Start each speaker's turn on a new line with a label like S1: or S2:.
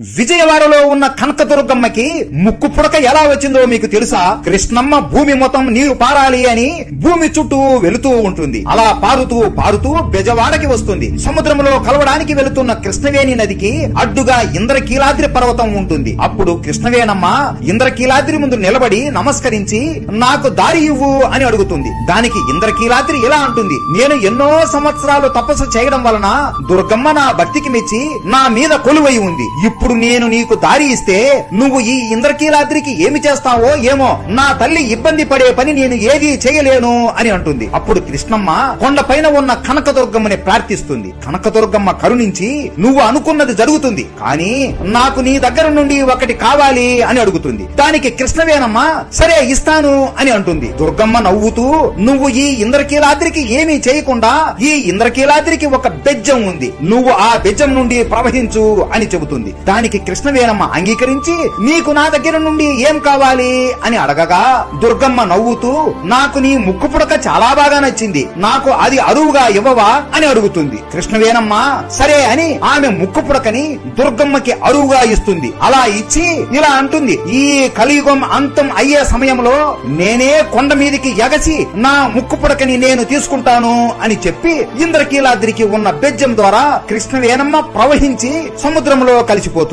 S1: విజయవాడలో ఉన్న కనకదుర్గమ్మకి ముక్కు పుడక ఎలా వచ్చిందో మీకు తెలుసా? కృష్ణమ్మ భూమి మొత్తం నీరు పారాలి అని భూమి చుట్టూ వెళుతూ ఉంటుంది. అలా పారుతూ పారుతూ బెజవాడకి వస్తుంది. సముద్రంలో కలవడానికి వెళుతున్న కృష్ణవేణి నదికి అడ్డుగా ఇంద్రకీలాద్రి పర్వతం ఉంటుంది. అప్పుడు కృష్ణవేణమ్మ ఇంద్రకీలాద్రి ముందు నిలబడి నమస్కరించి నాకు దారి ఇవ్వు అని అడుగుతుంది. దానికి ఇంద్రకీలాద్రి ఇలా అంటుంది, నేను ఎన్నో సంవత్సరాలు తపస్సు చేయడం వలన దుర్గమ్మ నా భక్తికి మెచ్చి నా మీద కొలువై ఉంది. ఇప్పుడు నేను నీకు దారి ఇస్తే నువ్వు ఈ ఇంద్రకీలాద్రికి ఏమి చేస్తావో ఏమో, నా తల్లి ఇబ్బంది పడే పని నేను ఏది చేయలేను అని అంటుంది. అప్పుడు కృష్ణమ్మ కొండపైన ఉన్న కనకదుర్గమ్మని ప్రార్థిస్తుంది. కనకదుర్గమ్మ కరుణించి నువ్వు అనుకున్నది జరుగుతుంది, కానీ నాకు నీ దగ్గర నుండి ఒకటి కావాలి అని అడుగుతుంది. దానికి కృష్ణవేణమ్మ సరే ఇస్తాను అని అంటుంది. దుర్గమ్మ నవ్వుతూ నువ్వు ఈ ఇంద్రకీలాద్రికి ఏమీ చేయకుండా ఈ ఇంద్రకీలాద్రికి ఒక బెజ్జం ఉంది, నువ్వు ఆ బెజ్జం నుండి ప్రవహించు అని చెబుతుంది. దానికి కృష్ణవేణమ్మ అంగీకరించి నీకు నా దగ్గర నుండి ఏం కావాలి అని అడగగా దుర్గమ్మ నవ్వుతూ నాకు నీ ముక్కు పుడక చాలా బాగా నచ్చింది, నాకు అది అరువుగా ఇవ్వవా అని అడుగుతుంది. కృష్ణవేణమ్మ సరే అని ఆమె ముక్కు పుడకని దుర్గమ్మకి అరువుగా ఇస్తుంది. అలా ఇచ్చి ఇలా అంటుంది, ఈ కలియుగం అంతం అయ్యే సమయంలో నేనే కొండ మీదికి ఎగసి నా ముక్కు పుడకని నేను తీసుకుంటాను అని చెప్పి ఇంద్రకీలాద్రికి ఉన్న బెజ్జం ద్వారా కృష్ణవేణమ్మ ప్రవహించి సముద్రంలో కలిసిపోతుంది.